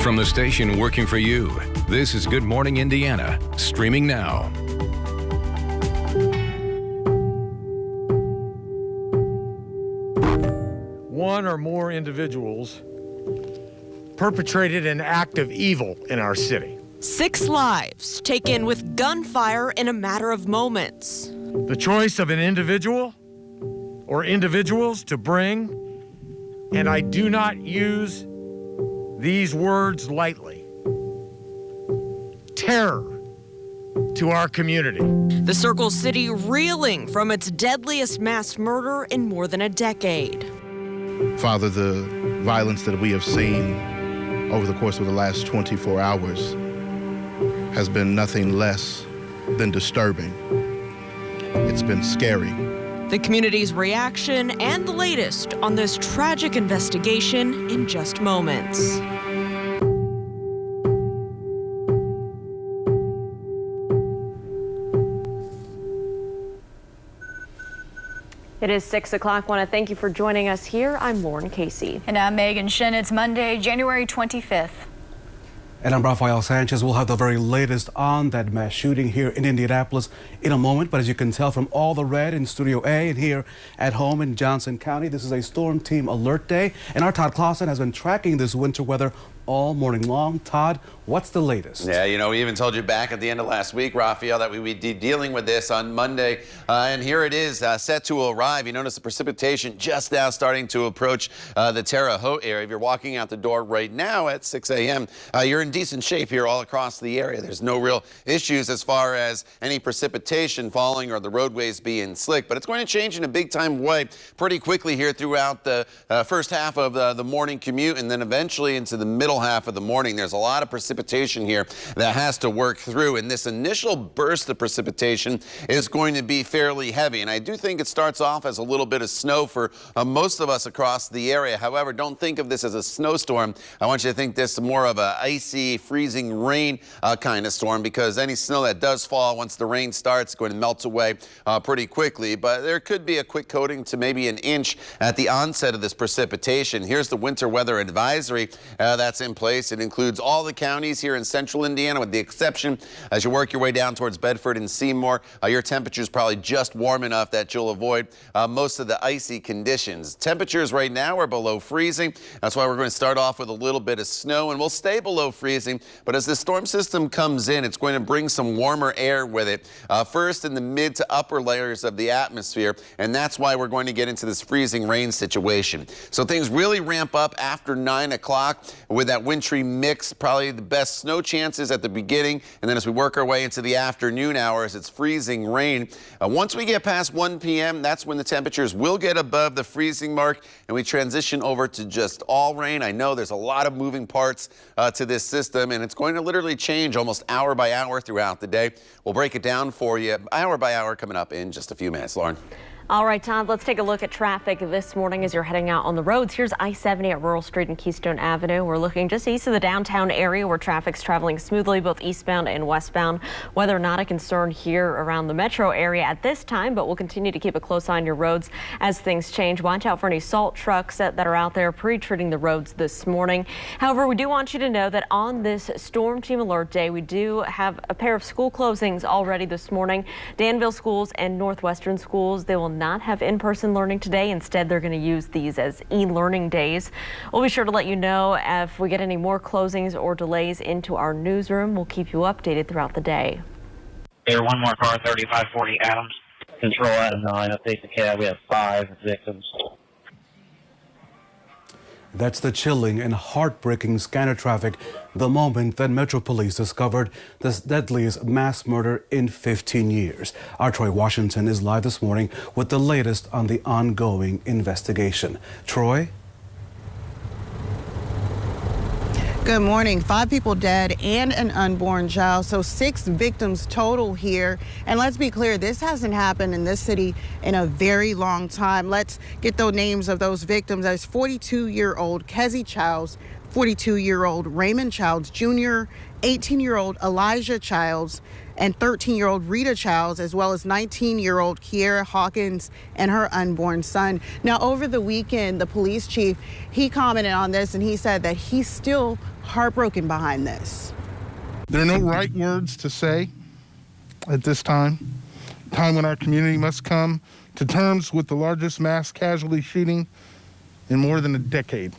From the station working for you, this is Good Morning Indiana, streaming now. One or more individuals perpetrated an act of evil in our city. 6 lives taken with gunfire in a matter of moments. The choice of an individual or individuals to bring, and I do not use these words lightly, terror to our community. The Circle City reeling from its deadliest mass murder in more than a decade. Father, the violence that we have seen over the course of the last 24 hours has been nothing less than disturbing. It's been scary. The community's reaction and the latest on this tragic investigation in just moments. It is 6 o'clock. I want to thank you for joining us here. I'm Lauren Casey. And I'm Megan Shin. It's Monday, January 25th. And I'm Rafael Sanchez. We'll have the very latest on that mass shooting here in Indianapolis in a moment. But as you can tell from all the red in Studio A and here at home in Johnson County, this is a storm team alert day. And our Todd Clausen has been tracking this winter weather all morning long. Todd, what's the latest? Yeah, you know, we even told you back at the end of last week, Rafael, that we would be dealing with this on Monday. And here it is, set to arrive. You notice the precipitation just now starting to approach the Terre Haute area. If you're walking out the door right now at 6 a.m., you're in decent shape here all across the area. There's no real issues as far as any precipitation falling or the roadways being slick, but it's going to change in a big-time way pretty quickly here throughout the first half of the morning commute, and then eventually into the middle half of the morning. There's a lot of precipitation here that has to work through, and this initial burst of precipitation is going to be fairly heavy, and I do think it starts off as a little bit of snow for most of us across the area. However, don't think of this as a snowstorm. I want you to think this more of a icy, freezing rain kind of storm, because any snow that does fall once the rain starts is going to melt away pretty quickly, but there could be a quick coating to maybe an inch at the onset of this precipitation. Here's the winter weather advisory that's in place. It includes all the counties here in central Indiana, with the exception as you work your way down towards Bedford and Seymour. Your temperature is probably just warm enough that you'll avoid most of the icy conditions. Temperatures right now are below freezing. That's why we're going to start off with a little bit of snow, and we'll stay below freezing. But as the storm system comes in, it's going to bring some warmer air with it, first in the mid to upper layers of the atmosphere, and that's why we're going to get into this freezing rain situation. So things really ramp up after 9 o'clock with that wintry mix, probably the best snow chances at the beginning, and then as we work our way into the afternoon hours, it's freezing rain. Once we get past 1 p.m., that's when the temperatures will get above the freezing mark, and we transition over to just all rain. I know there's a lot of moving parts to this system, and it's going to literally change almost hour by hour throughout the day. We'll break it down for you hour by hour coming up in just a few minutes. Lauren. All right, Todd, let's take a look at traffic this morning as you're heading out on the roads. Here's I-70 at Rural Street and Keystone Avenue. We're looking just east of the downtown area where traffic's traveling smoothly both eastbound and westbound. Weather not a concern here around the metro area at this time, but we'll continue to keep a close eye on your roads as things change. Watch out for any salt trucks that are out there pre-treating the roads this morning. However, we do want you to know that on this Storm Team Alert Day, we do have a pair of school closings already this morning. Danville schools and Northwestern schools, they will not have in-person learning today. Instead, they're going to use these as e-learning days. We'll be sure to let you know if we get any more closings or delays into our newsroom. We'll keep you updated throughout the day. Air one more car, 3540 Adams. Control Adam 9, update the cab. We have 5 victims. That's the chilling and heartbreaking scanner traffic the moment that Metro Police discovered the deadliest mass murder in 15 years. Our Troy Washington is live this morning with the latest on the ongoing investigation. Troy? Good morning. 5 people dead and an unborn child, so 6 victims total here. And let's be clear, this hasn't happened in this city in a very long time. Let's get the names of those victims. That's 42-year-old Kezzy Childs, 42-year-old Raymond Childs Jr., 18-year-old Elijah Childs, and 13-year-old Rita Childs, as well as 19-year-old Kiera Hawkins and her unborn son. Now, over the weekend, the police chief, he commented on this, and he said that he's still heartbroken behind this. There are no right words to say at this time when our community must come to terms with the largest mass casualty shooting in more than a decade.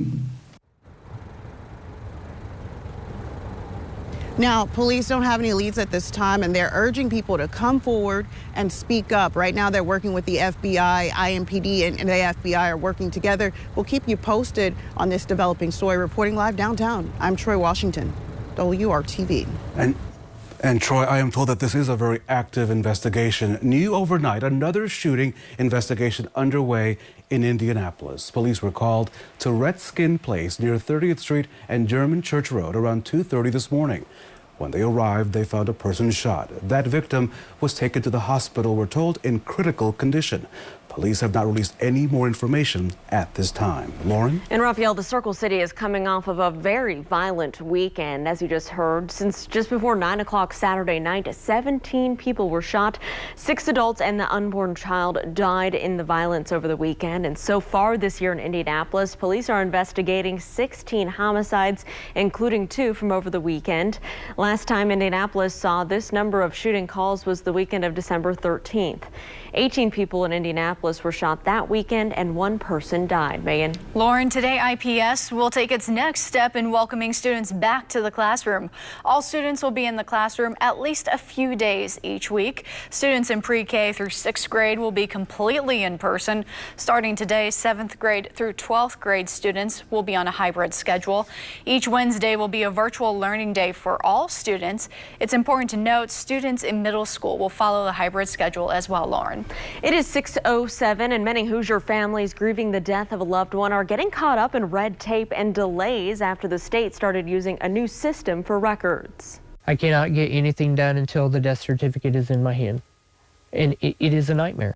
Now, police don't have any leads at this time, and they're urging people to come forward and speak up. Right now, they're working with the FBI, IMPD, and the FBI are working together. We'll keep you posted on this developing story. Reporting live downtown, I'm Troy Washington, WRTV. And Troy, I am told that this is a very active investigation. New overnight, another shooting investigation underway in Indianapolis. Police were called to Redskin Place near 30th Street and German Church Road around 2:30 this morning. When they arrived, they found a person shot. That victim was taken to the hospital, we're told, in critical condition. Police have not released any more information at this time. Lauren? And Raphael, the Circle City is coming off of a very violent weekend, as you just heard. Since just before 9 o'clock Saturday night, 17 people were shot. 6 adults and the unborn child died in the violence over the weekend. And so far this year in Indianapolis, police are investigating 16 homicides, including 2 from over the weekend. Last time Indianapolis saw this number of shooting calls was the weekend of December 13th. 18 people in Indianapolis were shot that weekend and 1 person died. Megan? Lauren, today IPS will take its next step in welcoming students back to the classroom. All students will be in the classroom at least a few days each week. Students in pre-K through 6th grade will be completely in person. Starting today, 7th grade through 12th grade students will be on a hybrid schedule. Each Wednesday will be a virtual learning day for all students. It's important to note students in middle school will follow the hybrid schedule as well, Lauren. It is 6:07 and many Hoosier families grieving the death of a loved one are getting caught up in red tape and delays after the state started using a new system for records. I cannot get anything done until the death certificate is in my hand, and it is a nightmare.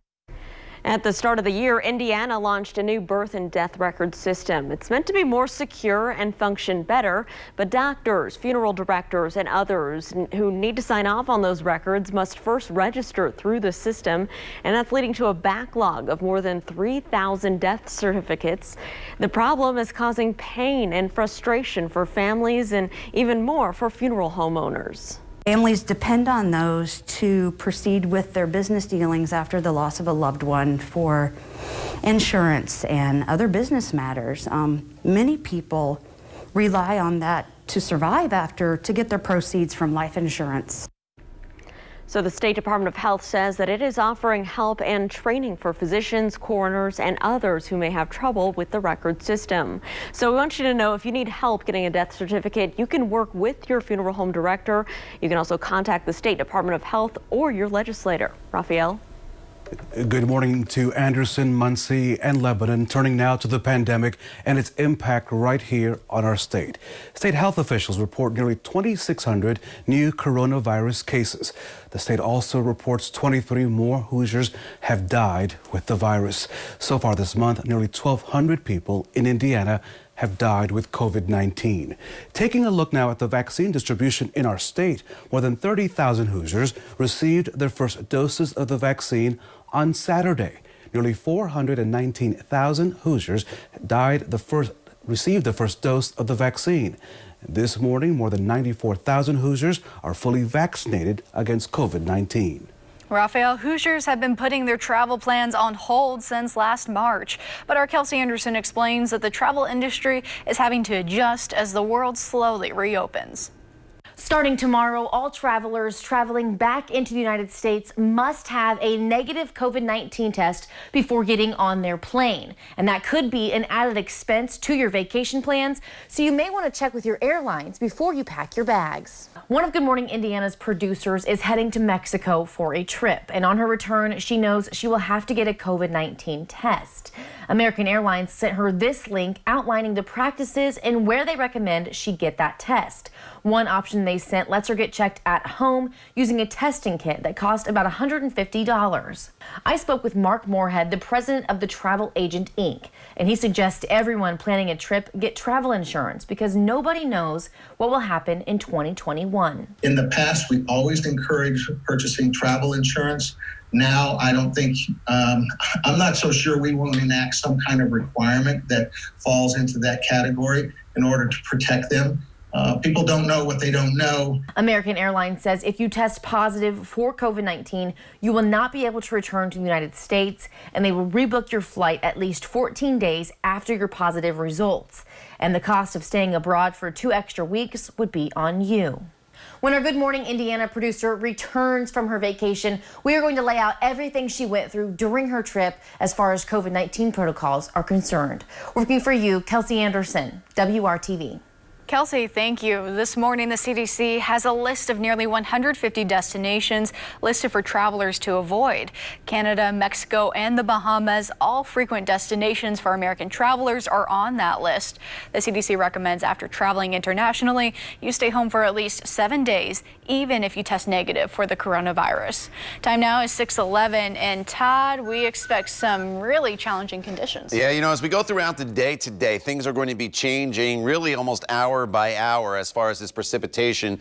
At the start of the year, Indiana launched a new birth and death record system. It's meant to be more secure and function better, but doctors, funeral directors, and others who need to sign off on those records must first register through the system, and that's leading to a backlog of more than 3,000 death certificates. The problem is causing pain and frustration for families and even more for funeral homeowners. Families depend on those to proceed with their business dealings after the loss of a loved one for insurance and other business matters. Many people rely on that to survive to get their proceeds from life insurance. So the State Department of Health says that it is offering help and training for physicians, coroners, and others who may have trouble with the record system. So we want you to know if you need help getting a death certificate, you can work with your funeral home director. You can also contact the State Department of Health or your legislator. Raphael? Good morning to Anderson, Muncie, and Lebanon. Turning now to the pandemic and its impact right here on our state. State health officials report nearly 2,600 new coronavirus cases. The state also reports 23 more Hoosiers have died with the virus. So far this month, nearly 1,200 people in Indiana have died with COVID-19. Taking a look now at the vaccine distribution in our state, more than 30,000 Hoosiers received their first doses of the vaccine on Saturday. Nearly 419,000 Hoosiers received the first dose of the vaccine. This morning, more than 94,000 Hoosiers are fully vaccinated against COVID-19. Raphael, Hoosiers have been putting their travel plans on hold since last March. But our Kelsey Anderson explains that the travel industry is having to adjust as the world slowly reopens. Starting tomorrow, all travelers traveling back into the United States must have a negative COVID-19 test before getting on their plane. And that could be an added expense to your vacation plans, so you may want to check with your airlines before you pack your bags. One of Good Morning Indiana's producers is heading to Mexico for a trip, and on her return, she knows she will have to get a COVID-19 test. American Airlines sent her this link outlining the practices and where they recommend she get that test. One option they sent lets her get checked at home using a testing kit that cost about $150. I spoke with Mark Morehead, the president of the Travel Agent Inc., and he suggests to everyone planning a trip get travel insurance because nobody knows what will happen in 2021. In the past, we always encourage purchasing travel insurance. Now, I don't think, I'm not so sure we won't enact some kind of requirement that falls into that category in order to protect them. People don't know what they don't know. American Airlines says if you test positive for COVID-19, you will not be able to return to the United States, and they will rebook your flight at least 14 days after your positive results. And the cost of staying abroad for 2 extra weeks would be on you. When our Good Morning Indiana producer returns from her vacation, we are going to lay out everything she went through during her trip as far as COVID-19 protocols are concerned. Working for you, Kelsey Anderson, WRTV. Kelsey, thank you. This morning, the CDC has a list of nearly 150 destinations listed for travelers to avoid. Canada, Mexico, and the Bahamas, all frequent destinations for American travelers, are on that list. The CDC recommends after traveling internationally, you stay home for at least 7 days, even if you test negative for the coronavirus. Time now is 6:11, and Todd, we expect some really challenging conditions. Yeah, you know, as we go throughout the day today, things are going to be changing really almost hour by hour as far as this precipitation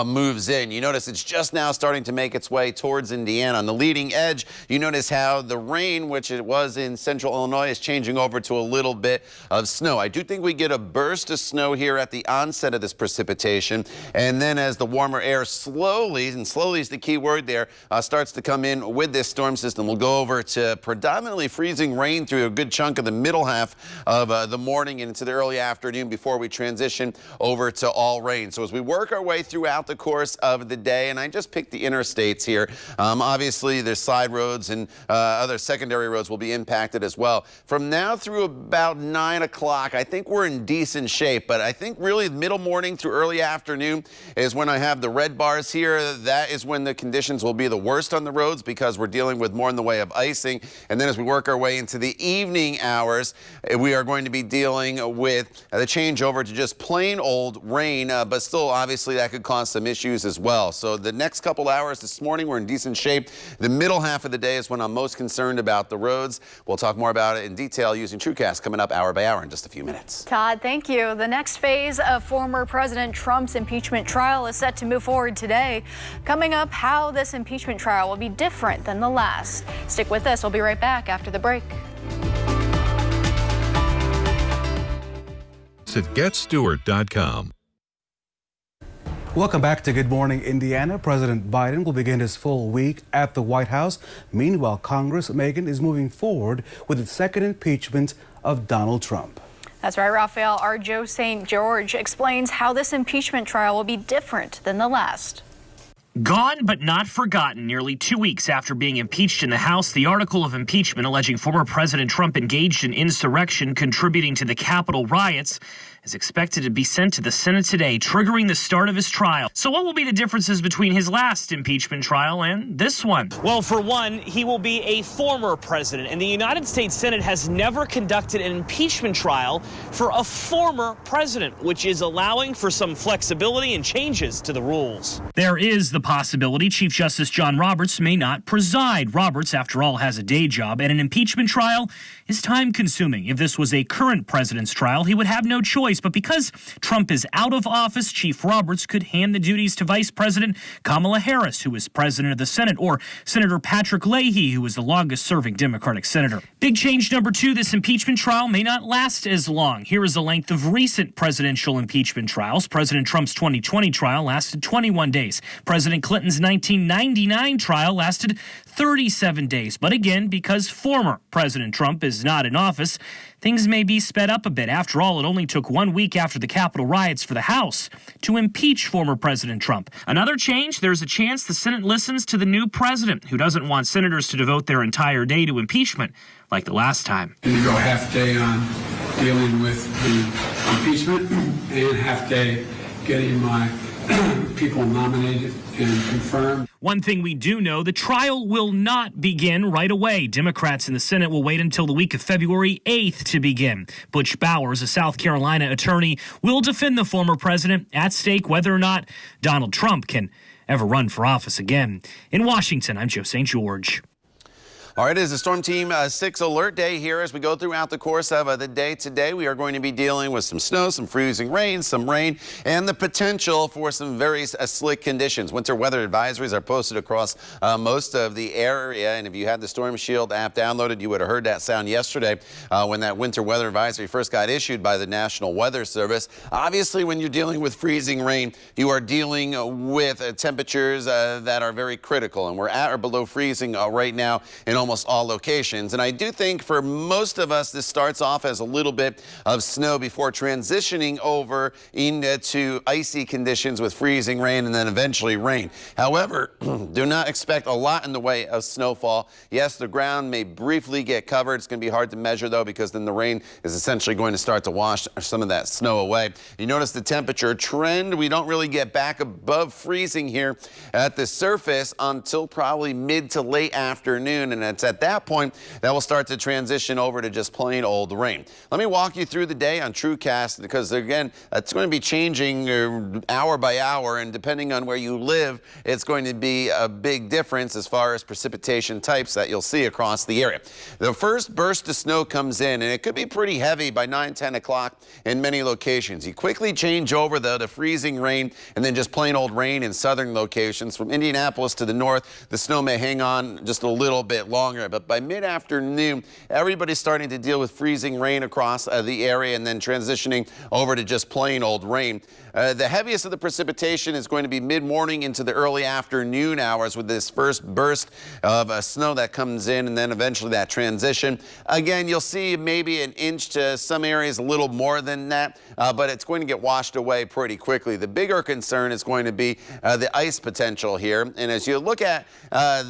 moves in. You notice it's just now starting to make its way towards Indiana. On the leading edge, you notice how the rain, which it was in central Illinois, is changing over to a little bit of snow. I do think we get a burst of snow here at the onset of this precipitation, and then as the warmer air slowly, and slowly is the key word there, starts to come in with this storm system, we'll go over to predominantly freezing rain through a good chunk of the middle half of the morning and into the early afternoon before we transition over to all rain. So as we work our way throughout the course of the day, and I just picked the interstates here, obviously there's side roads and other secondary roads will be impacted as well. From now through about 9 o'clock, I think we're in decent shape, but I think really middle morning through early afternoon is when I have the red bars here. That is when the conditions will be the worst on the roads because we're dealing with more in the way of icing. And then as we work our way into the evening hours, we are going to be dealing with the changeover to just plain old rain, but still obviously that could cause some issues as well. So the next couple hours this morning, we're in decent shape. The middle half of the day is when I'm most concerned about the roads. We'll talk more about it in detail using TrueCast coming up hour by hour in just a few minutes. Todd, thank you. The next phase of former President Trump's impeachment trial is set to move forward today. Coming up, how this impeachment trial will be different than the last. Stick with us. We'll be right back after the break. At GetStewart.com. Welcome back to Good Morning Indiana. President Biden will begin his full week at the White House. Meanwhile, Congress, Megan, is moving forward with its second impeachment of Donald Trump. That's right, Raphael. Our Joe St. George explains how this impeachment trial will be different than the last. Gone but not forgotten. Nearly 2 weeks after being impeached in the House, the article of impeachment alleging former President Trump engaged in insurrection contributing to the Capitol riots is expected to be sent to the Senate today, triggering the start of his trial. So what will be the differences between his last impeachment trial and this one? Well, for one, he will be a former president, and the United States Senate has never conducted an impeachment trial for a former president, which is allowing for some flexibility and changes to the rules. There is the possibility Chief Justice John Roberts may not preside. Roberts, after all, has a day job, and an impeachment trial is time-consuming. If this was a current president's trial, he would have no choice. But because Trump is out of office, Chief Roberts could hand the duties to Vice President Kamala Harris, who is president of the Senate, or Senator Patrick Leahy, who is the longest-serving Democratic senator. Big change number two, this impeachment trial may not last as long. Here is the length of recent presidential impeachment trials. President Trump's 2020 trial lasted 21 days. President Clinton's 1999 trial lasted 37 days. But again, because former President Trump is not in office, things may be sped up a bit. After all, it only took 1 week after the Capitol riots for the House to impeach former President Trump. Another change, there's a chance the Senate listens to the new president, who doesn't want senators to devote their entire day to impeachment like the last time. You go half day on dealing with the impeachment and half day getting my people nominated and confirmed. One thing we do know, the trial will not begin right away. Democrats in the Senate will wait until the week of February 8th to begin. Butch Bowers, a South Carolina attorney, will defend the former president, at stake whether or not Donald Trump can ever run for office again. In Washington, I'm Joe St. George. All right, it is a Storm Team 6 alert day here as we go throughout the course of the day today. We are going to be dealing with some snow, some freezing rain, some rain, and the potential for some very slick conditions. Winter weather advisories are posted across most of the area, and if you had the Storm Shield app downloaded, you would have heard that sound yesterday when that winter weather advisory first got issued by the National Weather Service. Obviously, when you're dealing with freezing rain, you are dealing with temperatures that are very critical, and we're at or below freezing right now in almost all locations. And I do think for most of us, this starts off as a little bit of snow before transitioning over into icy conditions with freezing rain and then eventually rain. However, do not expect a lot in the way of snowfall. Yes, the ground may briefly get covered. It's going to be hard to measure though, because then the rain is essentially going to start to wash some of that snow away. You notice the temperature trend. We don't really get back above freezing here at the surface until probably mid to late afternoon, and it's at that point that will start to transition over to just plain old rain. Let me walk you through the day on TrueCast, because again, it's going to be changing hour by hour, and depending on where you live, it's going to be a big difference as far as precipitation types that you'll see across the area. The first burst of snow comes in, and it could be pretty heavy by 9-10 o'clock in many locations. You quickly change over though to freezing rain and then just plain old rain in southern locations. From Indianapolis to the north, the snow may hang on just a little bit longer, but by mid-afternoon, everybody's starting to deal with freezing rain across the area and then transitioning over to just plain old rain. The heaviest of the precipitation is going to be mid-morning into the early afternoon hours with this first burst of snow that comes in, and then eventually that transition. Again, you'll see maybe an inch to some areas a little more than that, but it's going to get washed away pretty quickly. The bigger concern is going to be the ice potential here. And as you look at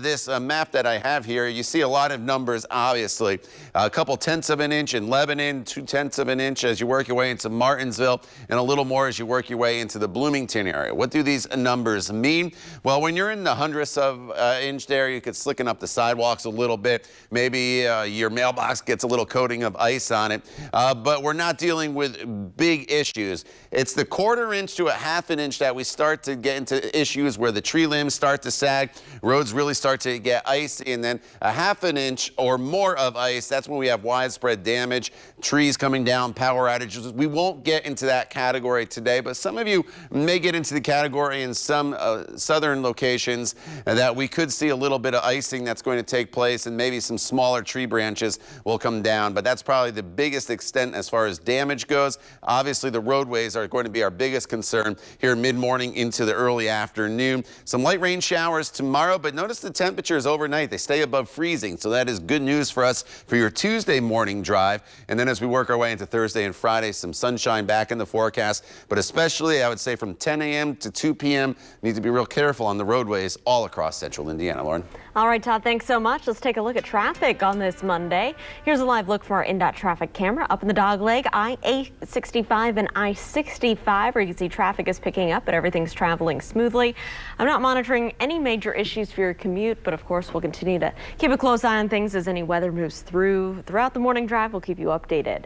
this map that I have here, you see a lot of numbers, obviously. A couple tenths of an inch in Lebanon, 2/10 of an inch as you work your way into Martinsville, and a little more as you work your way into the Bloomington area. What do these numbers mean? Well, when you're in the hundredths of inch there, you could slicken up the sidewalks a little bit. Maybe your mailbox gets a little coating of ice on it, but we're not dealing with big issues. It's the 1/4 inch to a 1/2 inch that we start to get into issues where the tree limbs start to sag, roads really start to get icy, and then a 1/2 inch or more of ice, that's when we have widespread damage, trees coming down, power outages. We won't get into that category today, but some of you may get into the category in some southern locations that we could see a little bit of icing that's going to take place, and maybe some smaller tree branches will come down, but that's probably the biggest extent as far as damage goes. Obviously, the roadways are going to be our biggest concern here mid-morning into the early afternoon. Some light rain showers tomorrow, but notice the temperatures overnight. They stay above freezing, so that is good news for us for your Tuesday morning drive. And then as we work our way into Thursday and Friday, some sunshine back in the forecast, but especially I would say from 10 a.m. to 2 p.m. need to be real careful on the roadways all across central Indiana. Lauren. All right, Todd, thanks so much. Let's take a look at traffic on this Monday. Here's a live look from our INDOT traffic camera up in the dogleg, I-65 and I-65, where you can see traffic is picking up, but everything's traveling smoothly. I'm not monitoring any major issues for your commute, but of course we'll continue to keep a close eye on things as any weather moves throughout the morning drive. We'll keep you updated.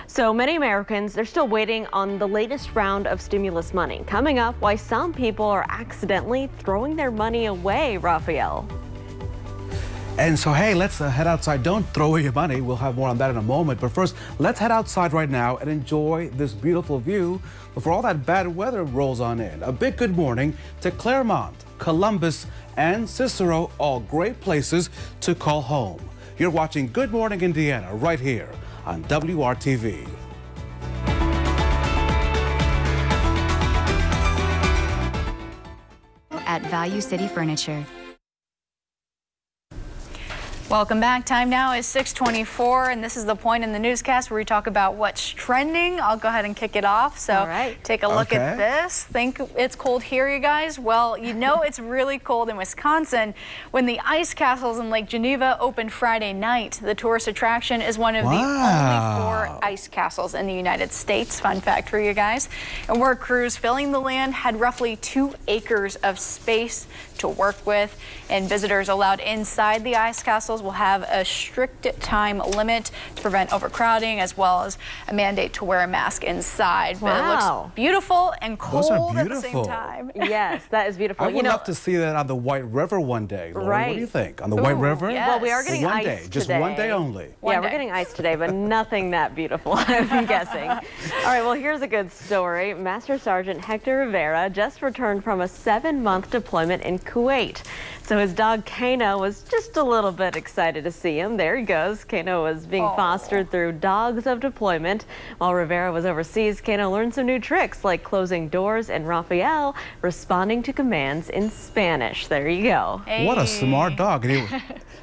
So many Americans, they're still waiting on the latest round of stimulus money. Coming up, why some people are accidentally throwing their money away, Raphael. And so, hey, let's head outside. Don't throw away your money. We'll have more on that in a moment. But first, let's head outside right now and enjoy this beautiful view before all that bad weather rolls on in. A big good morning to Claremont, Columbus, and Cicero, all great places to call home. You're watching Good Morning Indiana right here on WRTV. At Value City Furniture. Welcome back. Time now is 6:24, and this is the point in the newscast where we talk about what's trending. I'll go ahead and kick it off. So take a look at this. Think it's cold here, you guys? Well, you know it's really cold in Wisconsin. When the ice castles in Lake Geneva opened Friday night, the tourist attraction is one of the only 4 ice castles in the United States. Fun fact for you guys. And work crews filling the land had roughly 2 acres of space to work with, and visitors allowed inside the ice castles will have a strict time limit to prevent overcrowding, as well as a mandate to wear a mask inside. But it looks beautiful and cold at the same time. Yes, that is beautiful. I would love to see that on the White River one day. Lauren, what do you think? On the White River? Yes. Well, we are getting one ice day, just today. one day only. We're getting ice today, but nothing that beautiful, I'm guessing. All right, well, here's a good story. Master Sergeant Hector Rivera just returned from a 7-month deployment in Kuwait. So his dog Kano was just a little bit excited to see him. There he goes. Kano was being fostered through Dogs of Deployment. While Rivera was overseas, Kano learned some new tricks like closing doors and Raphael responding to commands in Spanish. There you go. Hey. What a smart dog.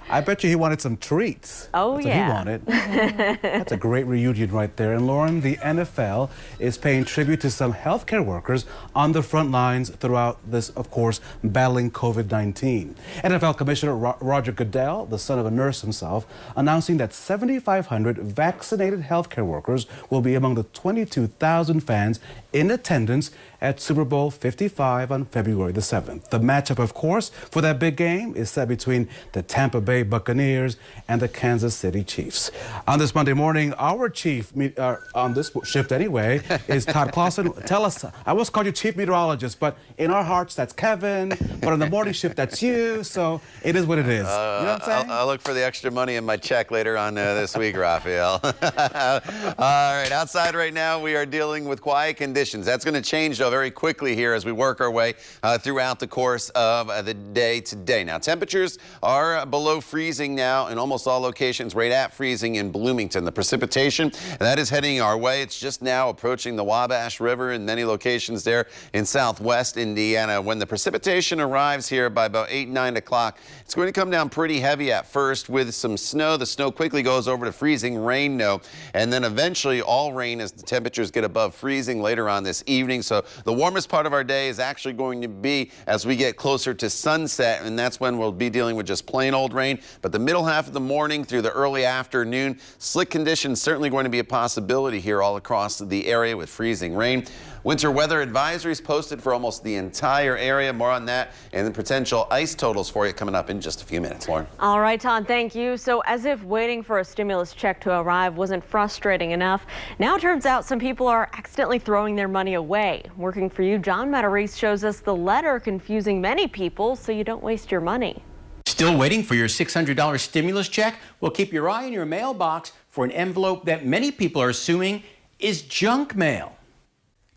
I bet you he wanted some treats. Oh, That's yeah. what he wanted. That's a great reunion right there. And Lauren, the NFL is paying tribute to some healthcare workers on the front lines throughout this, of course, battling COVID-19. NFL Commissioner Roger Goodell, the son of a nurse himself, announcing that 7,500 vaccinated healthcare workers will be among the 22,000 fans in attendance at Super Bowl 55 on February the 7th. The matchup, of course, for that big game is set between the Tampa Bay Buccaneers and the Kansas City Chiefs. On this Monday morning, our chief, on this shift anyway, is Todd Clausen. Tell us, I always called you chief meteorologist, but in our hearts, that's Kevin. But on the morning shift, that's you. So it is what it is. You know what I'm saying? I'll look for the extra money in my check later on this week, Raphael. All right, outside right now, we are dealing with quiet conditions. That's going to change, though, very quickly here as we work our way throughout the course of the day today. Now, temperatures are below freezing now in almost all locations, right at freezing in Bloomington. The precipitation, that is heading our way. It's just now approaching the Wabash River in many locations there in southwest Indiana. When the precipitation arrives here by about 8, 9 o'clock, it's going to come down pretty heavy at first with some snow. The snow quickly goes over to freezing rain, and then eventually all rain as the temperatures get above freezing later on this evening. So the warmest part of our day is actually going to be as we get closer to sunset, and that's when we'll be dealing with just plain old rain. But the middle half of the morning through the early afternoon, slick conditions certainly going to be a possibility here all across the area with freezing rain. Winter weather advisories posted for almost the entire area. More on that and the potential ice totals for you coming up in just a few minutes. Lauren. All right, Todd, thank you. So as if waiting for a stimulus check to arrive wasn't frustrating enough, now it turns out some people are accidentally throwing their money away. Working for you, John Matarese shows us the letter confusing many people so you don't waste your money. Still waiting for your $600 stimulus check? Well, keep your eye on your mailbox for an envelope that many people are assuming is junk mail.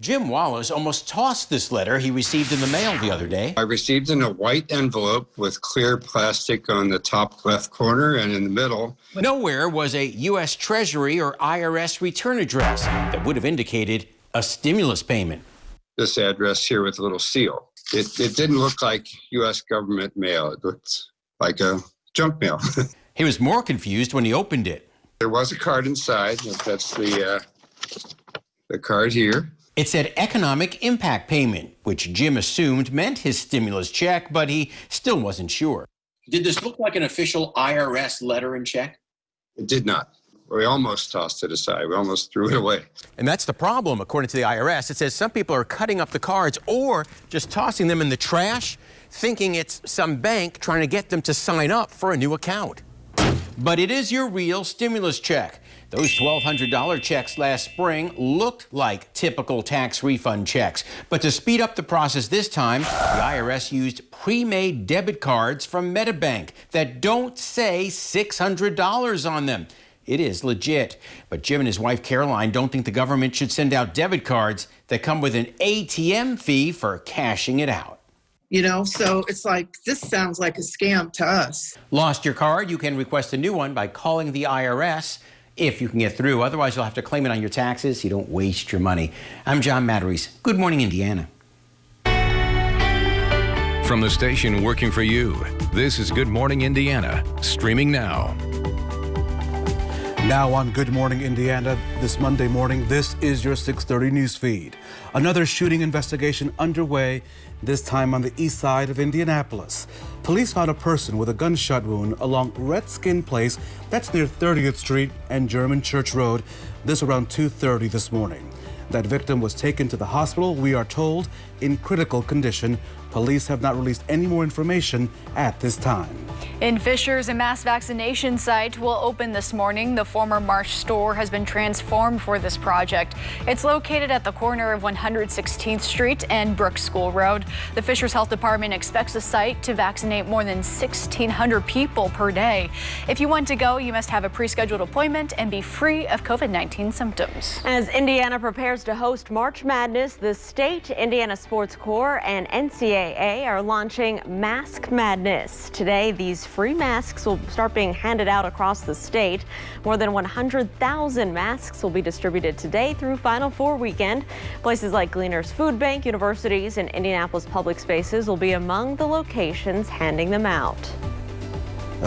Jim Wallace almost tossed this letter he received in the mail the other day. I received in a white envelope with clear plastic on the top left corner and in the middle. Nowhere was a U.S. Treasury or IRS return address that would have indicated a stimulus payment. This address here with a little seal. It didn't look like U.S. government mail. It looked like a junk mail. He was more confused when he opened it. There was a card inside. That's the card here. It said economic impact payment, which Jim assumed meant his stimulus check, but he still wasn't sure. Did this look like an official IRS letter and check? It did not. We almost tossed it aside. We almost threw it away. And that's the problem, according to the IRS. It says some people are cutting up the cards or just tossing them in the trash, thinking it's some bank trying to get them to sign up for a new account. But it is your real stimulus check. Those $1,200 checks last spring looked like typical tax refund checks. But to speed up the process this time, the IRS used pre-made debit cards from MetaBank that don't say $600 on them. It is legit. But Jim and his wife Caroline don't think the government should send out debit cards that come with an ATM fee for cashing it out. You know, so it's like, this sounds like a scam to us. Lost your card? You can request a new one by calling the IRS. If you can get through. Otherwise, you'll have to claim it on your taxes. You don't waste your money. I'm John Matarese. Good morning, Indiana. From the station working for you, This is Good Morning Indiana, streaming now. Now on Good Morning Indiana this Monday morning, this is your 6:30 news feed. Another shooting investigation underway, this time on the east side of Indianapolis. Police found a person with a gunshot wound along Redskin Place, that's near 30th Street and German Church Road, this around 2:30 this morning. That victim was taken to the hospital, we are told, in critical condition. Police have not released any more information at this time. In Fishers, a mass vaccination site will open this morning. The former Marsh store has been transformed for this project. It's located at the corner of 116th Street and Brooks School Road. The Fishers Health Department expects the site to vaccinate more than 1,600 people per day. If you want to go, you must have a pre-scheduled appointment and be free of COVID-19 symptoms. As Indiana prepares to host March Madness, the state, Indiana Sports Corps, and NCAA are launching Mask Madness. Today, these free masks will start being handed out across the state. More than 100,000 masks will be distributed today through Final Four weekend. Places like Gleaner's Food Bank, universities, and Indianapolis public spaces will be among the locations handing them out.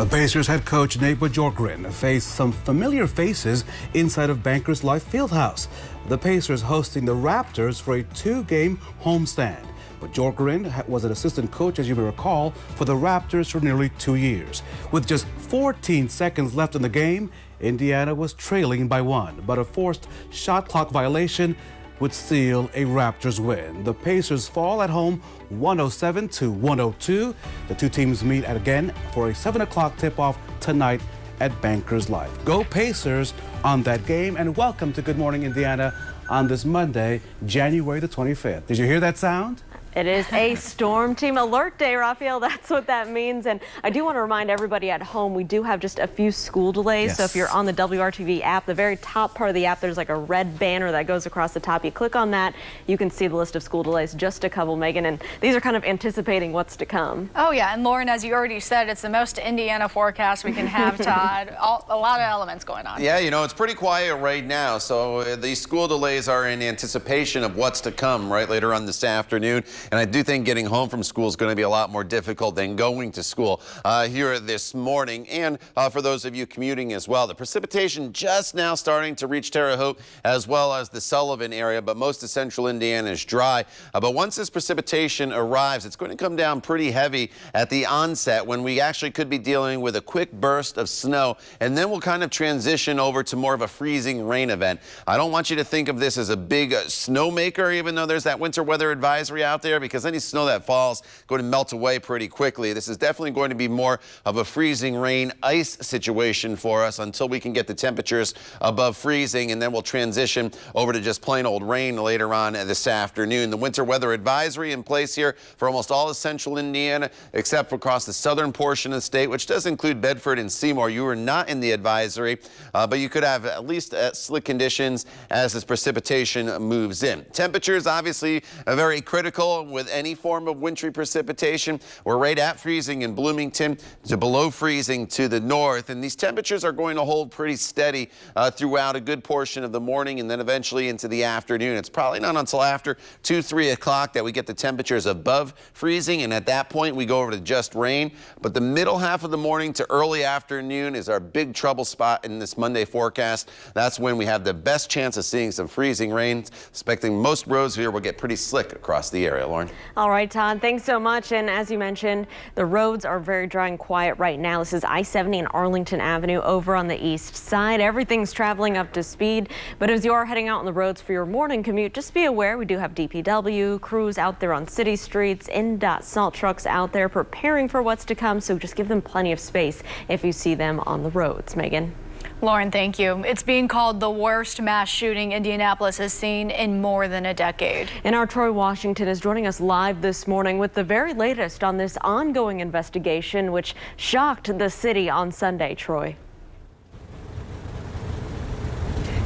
Pacers head coach Nate Bjorkgren faced some familiar faces inside of Bankers Life Fieldhouse. The Pacers hosting the Raptors for a 2-game homestand. But Bjorkgren was an assistant coach, as you may recall, for the Raptors for nearly 2 years. With just 14 seconds left in the game, Indiana was trailing by 1, but a forced shot clock violation would seal a Raptors win. The Pacers fall at home 107-102. The two teams meet again for a 7 o'clock tip-off tonight at Bankers Life. Go Pacers on that game, and welcome to Good Morning Indiana on this Monday, January the 25th. Did you hear that sound? It is a Storm Team Alert Day, Raphael. That's what that means. And I do want to remind everybody at home, we do have just a few school delays. Yes. So if you're on the WRTV app, the very top part of the app, there's like a red banner that goes across the top. You click on that, you can see the list of school delays, just a couple, Megan. And these are kind of anticipating what's to come. Oh, yeah. And Lauren, as you already said, it's the most Indiana forecast we can have, Todd. A lot of elements going on. Yeah, you know, it's pretty quiet right now. So these school delays are in anticipation of what's to come right later on this afternoon. And I do think getting home from school is going to be a lot more difficult than going to school here this morning. And for those of you commuting as well, the precipitation just now starting to reach Terre Haute as well as the Sullivan area, but most of central Indiana is dry. But once this precipitation arrives, it's going to come down pretty heavy at the onset when we actually could be dealing with a quick burst of snow, and then we'll kind of transition over to more of a freezing rain event. I don't want you to think of this as a big snowmaker, even though there's that winter weather advisory out there, because any snow that falls is going to melt away pretty quickly. This is definitely going to be more of a freezing rain ice situation for us until we can get the temperatures above freezing, and then we'll transition over to just plain old rain later on this afternoon. The winter weather advisory in place here for almost all of central Indiana, except for across the southern portion of the state, which does include Bedford and Seymour. You are not in the advisory, but you could have at least slick conditions as this precipitation moves in. Temperatures obviously are very critical with any form of wintry precipitation. We're right at freezing in Bloomington to below freezing to the north, and these temperatures are going to hold pretty steady throughout a good portion of the morning and then eventually into the afternoon. It's probably not until after 2-3 o'clock that we get the temperatures above freezing, and at that point we go over to just rain. But the middle half of the morning to early afternoon is our big trouble spot in this Monday forecast. That's when we have the best chance of seeing some freezing rain. Expecting most roads here will get pretty slick across the area, Lauren. All right, Todd, thanks so much. And as you mentioned, the roads are very dry and quiet right now. This is I-70 and Arlington Avenue over on the east side. Everything's traveling up to speed. But as you are heading out on the roads for your morning commute, just be aware we do have DPW crews out there on city streets, NDOT salt trucks out there preparing for what's to come. So just give them plenty of space if you see them on the roads. Megan. Lauren, thank you. It's being called the worst mass shooting Indianapolis has seen in more than a decade. And our Troy Washington is joining us live this morning with the very latest on this ongoing investigation, which shocked the city on Sunday. Troy.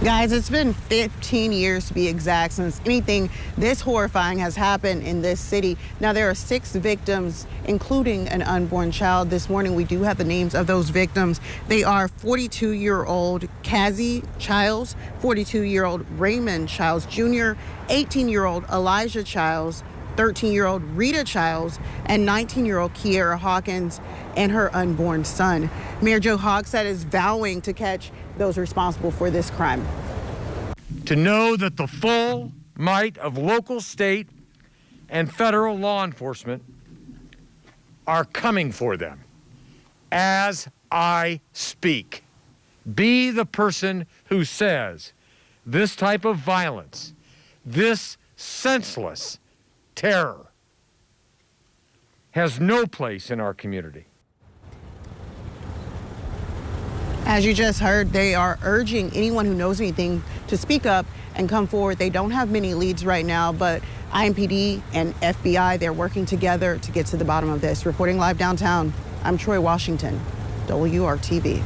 Guys, it's been 15 years to be exact since anything this horrifying has happened in this city. Now, there are 6 victims, including an unborn child. This morning, we do have the names of those victims. They are 42-year-old Cassie Childs, 42-year-old Raymond Childs Jr., 18-year-old Elijah Childs, 13-year-old Rita Childs and 19-year-old Kiera Hawkins and her unborn son. Mayor Joe Hogsett is vowing to catch those responsible for this crime. To know that the full might of local, state, and federal law enforcement are coming for them as I speak. Be the person who says this type of violence, this senseless terror has no place in our community. As you just heard, they are urging anyone who knows anything to speak up and come forward. They don't have many leads right now, but IMPD and FBI, they're working together to get to the bottom of this. Reporting live downtown, I'm Troy Washington, WRTV.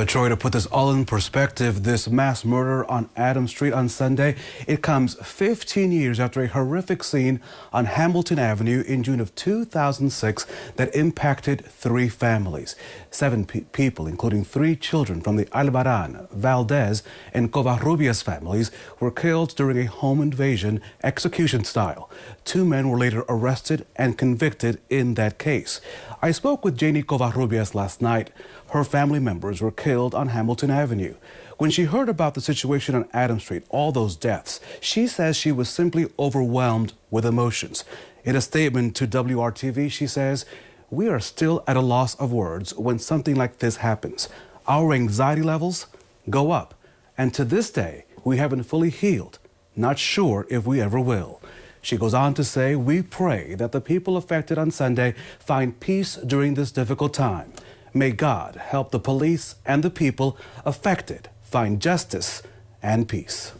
Troy, to put this all in perspective, this mass murder on Adams Street on Sunday, it comes 15 years after a horrific scene on Hamilton Avenue in June of 2006 that impacted 3 families. 7 people, including 3 children from the Albaran, Valdez, and Covarrubias families, were killed during a home invasion execution style. 2 men were later arrested and convicted in that case. I spoke with Janie Covarrubias last night. Her family members were killed on Hamilton Avenue. When she heard about the situation on Adams Street, all those deaths, she says she was simply overwhelmed with emotions. In a statement to WRTV, she says, "We are still at a loss of words when something like this happens. Our anxiety levels go up, and to this day, we haven't fully healed. Not sure if we ever will." She goes on to say, "We pray that the people affected on Sunday find peace during this difficult time. May God help the police and the people affected find justice and peace."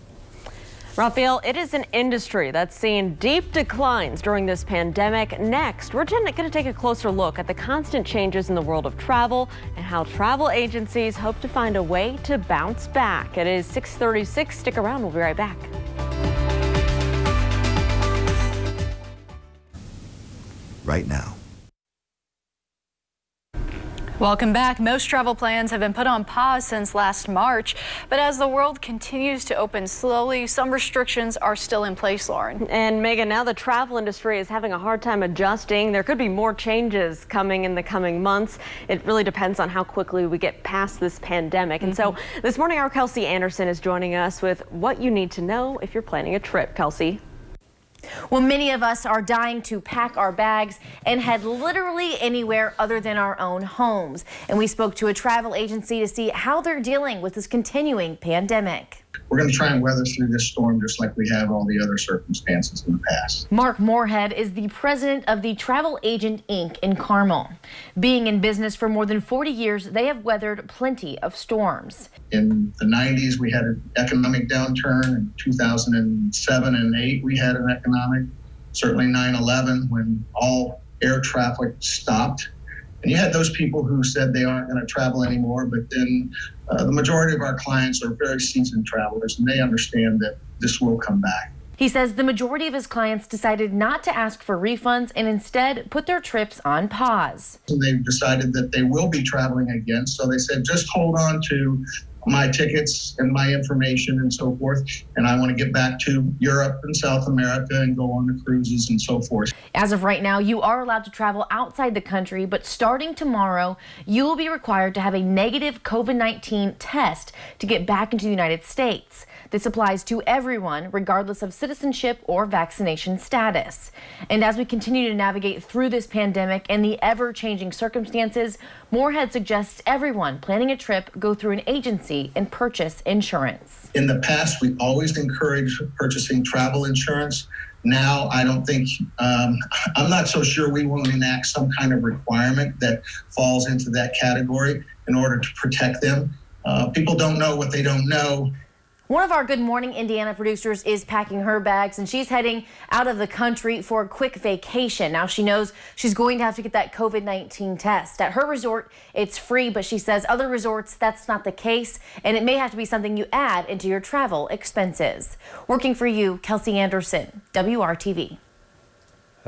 Raphael, it is an industry that's seen deep declines during this pandemic. Next, we're going to take a closer look at the constant changes in the world of travel and how travel agencies hope to find a way to bounce back. It is 6:36. Stick around. We'll be right back. Right now. Welcome back. Most travel plans have been put on pause since last March, but as the world continues to open slowly, some restrictions are still in place, Lauren. And Megan, now the travel industry is having a hard time adjusting. There could be more changes coming in the coming months. It really depends on how quickly we get past this pandemic. And so this morning, our Kelsey Anderson is joining us with what you need to know if you're planning a trip. Kelsey. Well, many of us are dying to pack our bags and head literally anywhere other than our own homes. And we spoke to a travel agency to see how they're dealing with this continuing pandemic. We're going to try and weather through this storm just like we have all the other circumstances in the past. Mark Morehead is the president of the Travel Agent Inc. in Carmel. Being in business for more than 40 years, they have weathered plenty of storms. In the 90s, we had an economic downturn. In 2007 and 8, we had an economic. Certainly 9/11, when all air traffic stopped. And you had those people who said they aren't going to travel anymore, but then the majority of our clients are very seasoned travelers, and they understand that this will come back. He says the majority of his clients decided not to ask for refunds and instead put their trips on pause. And they've decided that they will be traveling again, so they said, just hold on to my tickets and my information and so forth, and I want to get back to Europe and South America and go on the cruises and so forth. As of right now, you are allowed to travel outside the country, but starting tomorrow, you will be required to have a negative COVID-19 test to get back into the United States. This applies to everyone, regardless of citizenship or vaccination status. And as we continue to navigate through this pandemic and the ever-changing circumstances, Morehead suggests everyone planning a trip go through an agency and purchase insurance. In the past, we always encouraged purchasing travel insurance. Now, I don't think, I'm not so sure we won't enact some kind of requirement that falls into that category in order to protect them. People don't know what they don't know. One of our Good Morning Indiana producers is packing her bags, and she's heading out of the country for a quick vacation. Now, she knows she's going to have to get that COVID-19 test. At her resort, it's free, but she says other resorts, that's not the case, and it may have to be something you add into your travel expenses. Working for you, Kelsey Anderson, WRTV.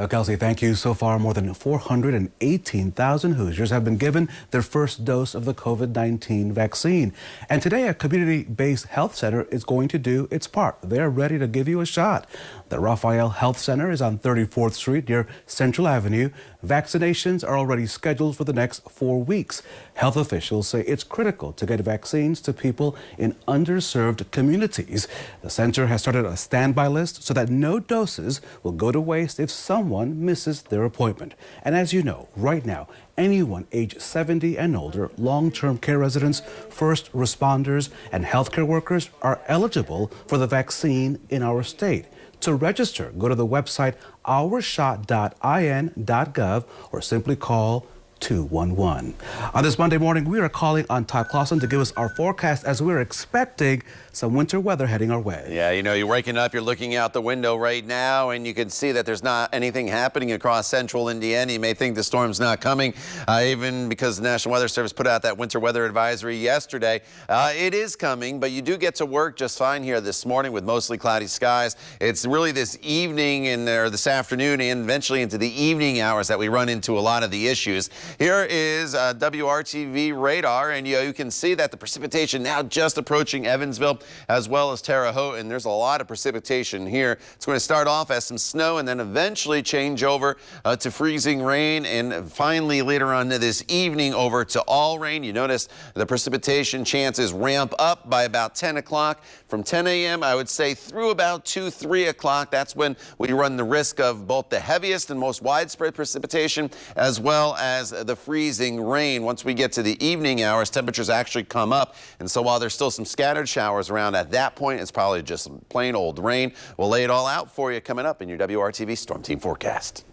Kelsey, thank you. So far, more than 418,000 Hoosiers have been given their first dose of the COVID-19 vaccine. And today, a community-based health center is going to do its part. They're ready to give you a shot. The Raphael Health Center is on 34th Street near Central Avenue. Vaccinations are already scheduled for the next 4 weeks. Health officials say it's critical to get vaccines to people in underserved communities. The center has started a standby list so that no doses will go to waste if someone misses their appointment. And as you know, right now, anyone age 70 and older, long-term care residents, first responders, and healthcare workers are eligible for the vaccine in our state. To register, go to the website ourshot.in.gov or simply call 211. On this Monday morning, we are calling on Todd Clausen to give us our forecast as we're expecting some winter weather heading our way. Yeah, you know, you're waking up, you're looking out the window right now, and you can see that there's not anything happening across central Indiana. You may think the storm's not coming, even because the National Weather Service put out that winter weather advisory yesterday. It is coming, but you do get to work just fine here this morning with mostly cloudy skies. It's really this evening or this afternoon and eventually into the evening hours that we run into a lot of the issues. Here is WRTV radar, and you can see that the precipitation now just approaching Evansville as well as Terre Haute, and there's a lot of precipitation here. It's going to start off as some snow and then eventually change over to freezing rain, and finally later on this evening over to all rain. You notice the precipitation chances ramp up by about 10 o'clock. From 10 a.m. I would say through about 3 o'clock. That's when we run the risk of both the heaviest and most widespread precipitation as well as the freezing rain. Once we get to the evening hours, temperatures actually come up, and so while there's still some scattered showers around at that point, it's probably just plain old rain. We'll lay it all out for you coming up in your WRTV Storm Team forecast.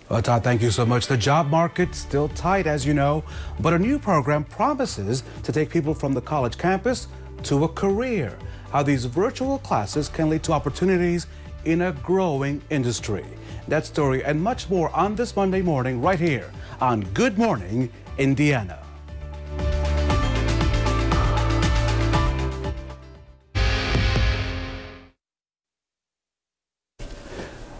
Well, Todd, thank you so much. The job market's still tight, as you know, but a new program promises to take people from the college campus to a career. How these virtual classes can lead to opportunities in a growing industry. That story and much more on this Monday morning right here on Good Morning Indiana.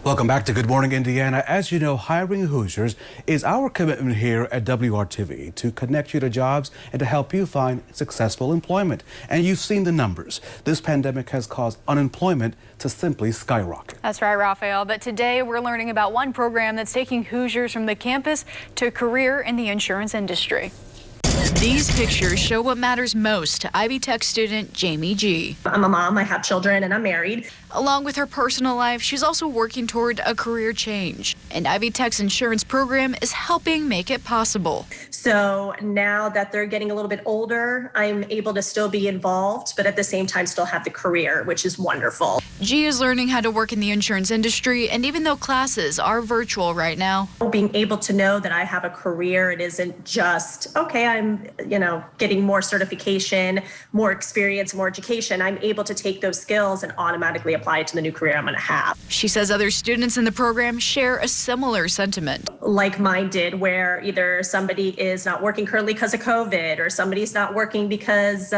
Welcome back to Good Morning Indiana. As you know, hiring Hoosiers is our commitment here at WRTV to connect you to jobs and to help you find successful employment. And you've seen the numbers. This pandemic has caused unemployment to simply skyrocket. That's right, Raphael. But today we're learning about one program that's taking Hoosiers from the campus to a career in the insurance industry. These pictures show what matters most to Ivy Tech student Jamie G. I'm a mom, I have children, and I'm married. Along with her personal life, she's also working toward a career change. And Ivy Tech's insurance program is helping make it possible. So now that they're getting a little bit older, I'm able to still be involved, but at the same time still have the career, which is wonderful. G is learning how to work in the insurance industry, and even though classes are virtual right now, being able to know that I have a career, it isn't just, okay, I'm getting more certification, more experience, more education. I'm able to take those skills and automatically apply it to the new career I'm going to have. She says other students in the program share a similar sentiment. Like mine did, where either somebody is not working currently because of COVID, or somebody's not working because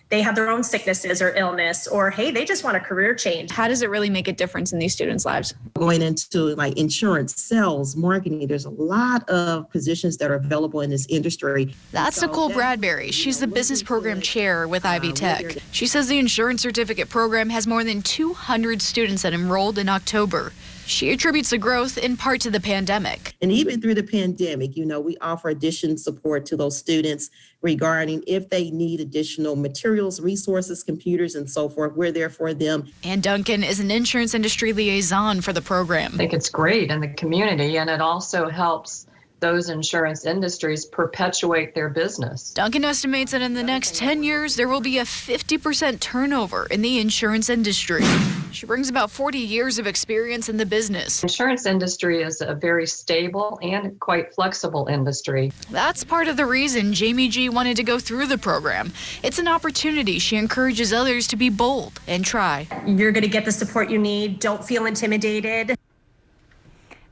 they have their own sicknesses or illness, or hey, they just want a career change. How does it really make a difference in these students' lives? Going into like insurance, sales, marketing, there's a lot of positions that are available in this industry. That's Nicole Bradbury. She's the business program chair with Ivy Tech. She says the insurance certificate program has more than 200 students that enrolled in October. She attributes the growth in part to the pandemic. And even through the pandemic, we offer additional support to those students regarding if they need additional materials, resources, computers, and so forth. We're there for them. Ann Duncan is an insurance industry liaison for the program. I think it's great in the community, and it also helps those insurance industries perpetuate their business. Duncan estimates that in the next 10 years, there will be a 50% turnover in the insurance industry. She brings about 40 years of experience in the business. Insurance industry is a very stable and quite flexible industry. That's part of the reason Jamie G wanted to go through the program. It's an opportunity. She encourages others to be bold and try. You're going to get the support you need. Don't feel intimidated.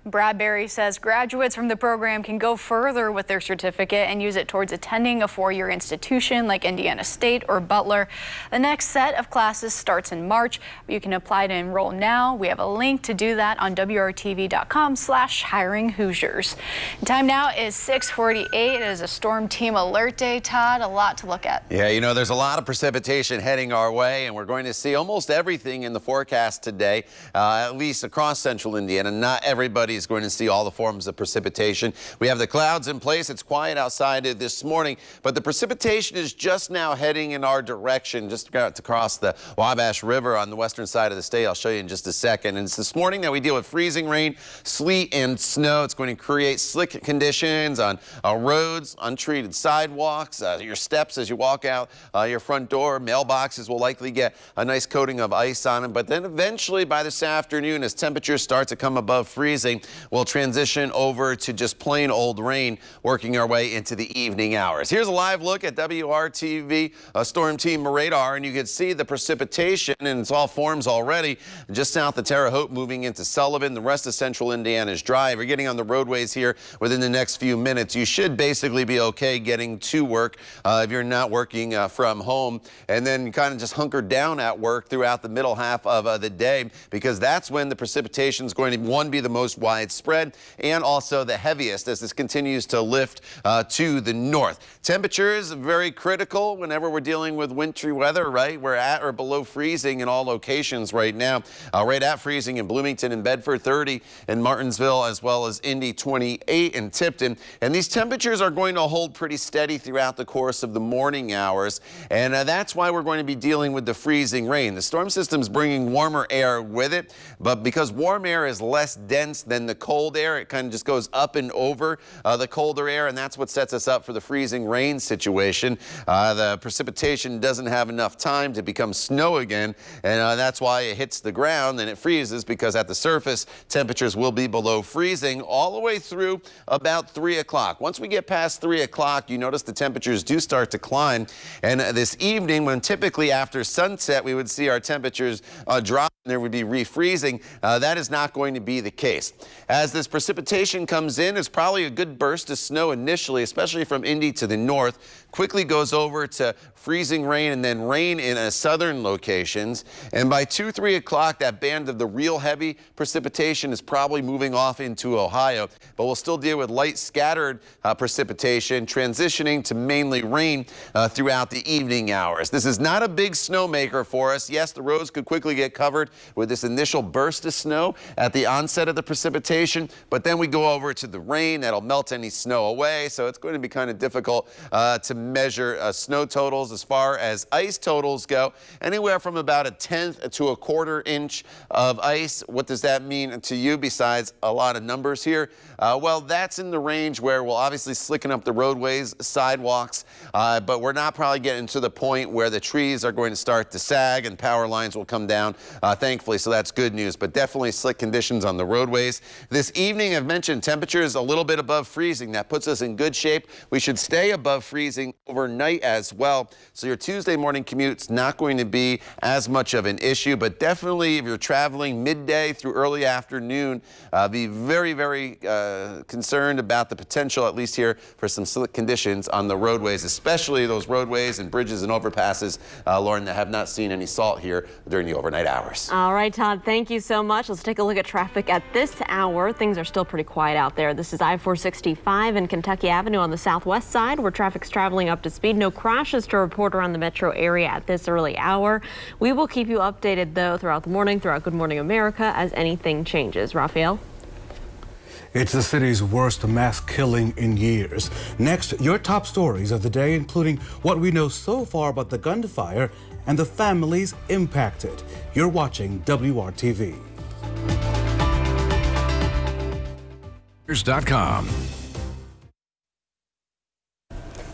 Bradbury says graduates from the program can go further with their certificate and use it towards attending a four-year institution like Indiana State or Butler. The next set of classes starts in March. You can apply to enroll now. We have a link to do that on WRTV.com/hiring Hoosiers. Time now is 6:48. It is a storm team alert day, Todd. A lot to look at. Yeah, you know, there's a lot of precipitation heading our way, and we're going to see almost everything in the forecast today, at least across central Indiana. Not everybody is going to see all the forms of precipitation. We have the clouds in place. It's quiet outside this morning, but the precipitation is just now heading in our direction, just to cross the Wabash River on the western side of the state. I'll show you in just a second. And it's this morning that we deal with freezing rain, sleet, and snow. It's going to create slick conditions on roads, untreated sidewalks, your steps as you walk out your front door. Mailboxes will likely get a nice coating of ice on them. But then eventually by this afternoon, as temperatures start to come above freezing, we'll transition over to just plain old rain, working our way into the evening hours. Here's a live look at WRTV Storm Team radar, and you can see the precipitation, and it's all forms already just south of Terre Haute, moving into Sullivan. The rest of central Indiana is dry. If you're getting on the roadways here within the next few minutes, you should basically be okay getting to work if you're not working from home, and then kind of just hunker down at work throughout the middle half of the day, because that's when the precipitation is going to, one, be the most widespread and also the heaviest as this continues to lift to the north. Temperatures very critical whenever we're dealing with wintry weather, right? We're at or below freezing in all locations right now. Right at freezing in Bloomington and Bedford, 30 in Martinsville, as well as Indy, 28 in Tipton. And these temperatures are going to hold pretty steady throughout the course of the morning hours. And that's why we're going to be dealing with the freezing rain. The storm system's bringing warmer air with it, but because warm air is less dense than the cold air, it kind of just goes up and over the colder air, and that's what sets us up for the freezing rain situation. The precipitation doesn't have enough time to become snow again, and that's why it hits the ground and it freezes, because at the surface temperatures will be below freezing all the way through about 3 o'clock. Once we get past 3 o'clock, you notice the temperatures do start to climb, and this evening, when typically after sunset we would see our temperatures drop and there would be refreezing, that is not going to be the case. As this precipitation comes in, it's probably a good burst of snow initially, especially from Indy to the north, quickly goes over to freezing rain and then rain in southern locations. And by 2, 3 o'clock, that band of the real heavy precipitation is probably moving off into Ohio, but we'll still deal with light scattered precipitation, transitioning to mainly rain throughout the evening hours. This is not a big snowmaker for us. Yes, the roads could quickly get covered with this initial burst of snow at the onset of the precipitation, but then we go over to the rain that'll melt any snow away, so it's going to be kind of difficult to measure snow totals. As far as ice totals go, anywhere from about 1/10 to 1/4 inch of ice. What does that mean to you besides a lot of numbers here? Well, that's in the range where we'll obviously slicken up the roadways, sidewalks, but we're not probably getting to the point where the trees are going to start to sag and power lines will come down, thankfully, so that's good news, but definitely slick conditions on the roadways. This evening, I've mentioned temperatures a little bit above freezing. That puts us in good shape. We should stay above freezing overnight as well. So your Tuesday morning commute's not going to be as much of an issue, but definitely if you're traveling midday through early afternoon, be very, very concerned about the potential, at least here, for some slick conditions on the roadways, especially those roadways and bridges and overpasses, Lauren, that have not seen any salt here during the overnight hours. All right, Todd, thank you so much. Let's take a look at traffic at this hour. Things are still pretty quiet out there. This is I-465 and Kentucky Avenue on the southwest side, where traffic's traveling up to speed. No crashes to report around the metro area at this early hour. We will keep you updated, though, throughout the morning, throughout Good Morning America, as anything changes. Raphael? It's the city's worst mass killing in years. Next, your top stories of the day, including what we know so far about the gunfire and the families impacted. You're watching WRTV. .com.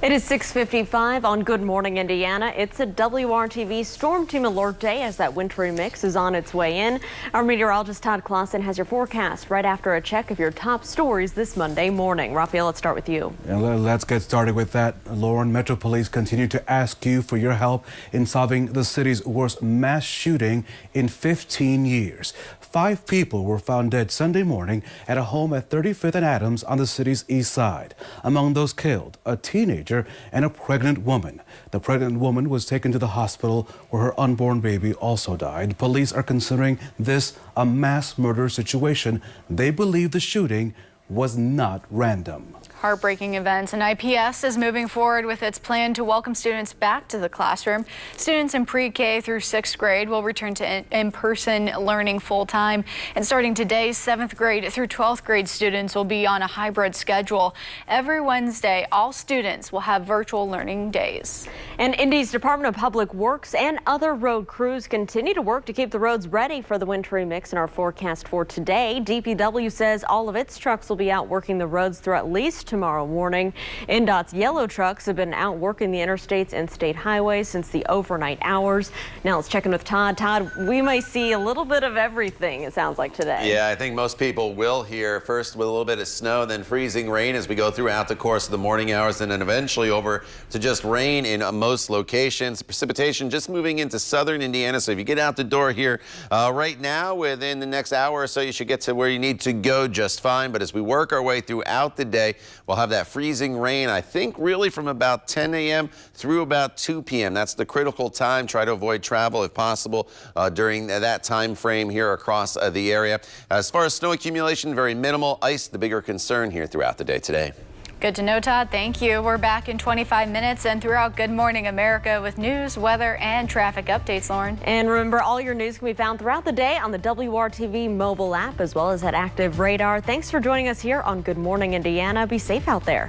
It is 6:55 on Good Morning Indiana. It's a WRTV Storm Team Alert Day as that wintry mix is on its way in. Our meteorologist Todd Clausen has your forecast right after a check of your top stories this Monday morning. Raphael, let's start with you. And let's get started with that. Lauren, Metro Police continue to ask you for your help in solving the city's worst mass shooting in 15 years. 5 people were found dead Sunday morning at a home at 35th and Adams on the city's east side. Among those killed, a teenager and a pregnant woman. The pregnant woman was taken to the hospital where her unborn baby also died. Police are considering this a mass murder situation. They believe the shooting was not random. Heartbreaking events, and IPS is moving forward with its plan to welcome students back to the classroom. Students in pre-K through 6th grade will return to in-person learning full-time, and starting today, 7th grade through 12th grade students will be on a hybrid schedule. Every Wednesday, all students will have virtual learning days. And Indy's Department of Public Works and other road crews continue to work to keep the roads ready for the wintry mix in our forecast for today. DPW says all of its trucks will be out working the roads through at least tomorrow morning. NDOT's yellow trucks have been out working the interstates and state highways since the overnight hours. Now let's check in with Todd. Todd, we may see a little bit of everything, it sounds like, today. Yeah, I think most people will here. First with a little bit of snow, then freezing rain as we go throughout the course of the morning hours, and then eventually over to just rain in most locations. Precipitation just moving into southern Indiana, so if you get out the door here right now, within the next hour or so, you should get to where you need to go just fine. But as we work our way throughout the day, we'll have that freezing rain, I think, really from about 10 a.m. through about 2 p.m. That's the critical time. Try to avoid travel if possible during that time frame here across the area. As far as snow accumulation, very minimal. Ice, the bigger concern here throughout the day today. Good to know, Todd. Thank you. We're back in 25 minutes and throughout Good Morning America with news, weather, and traffic updates, Lauren. And remember, all your news can be found throughout the day on the WRTV mobile app as well as at Active Radar. Thanks for joining us here on Good Morning Indiana. Be safe out there.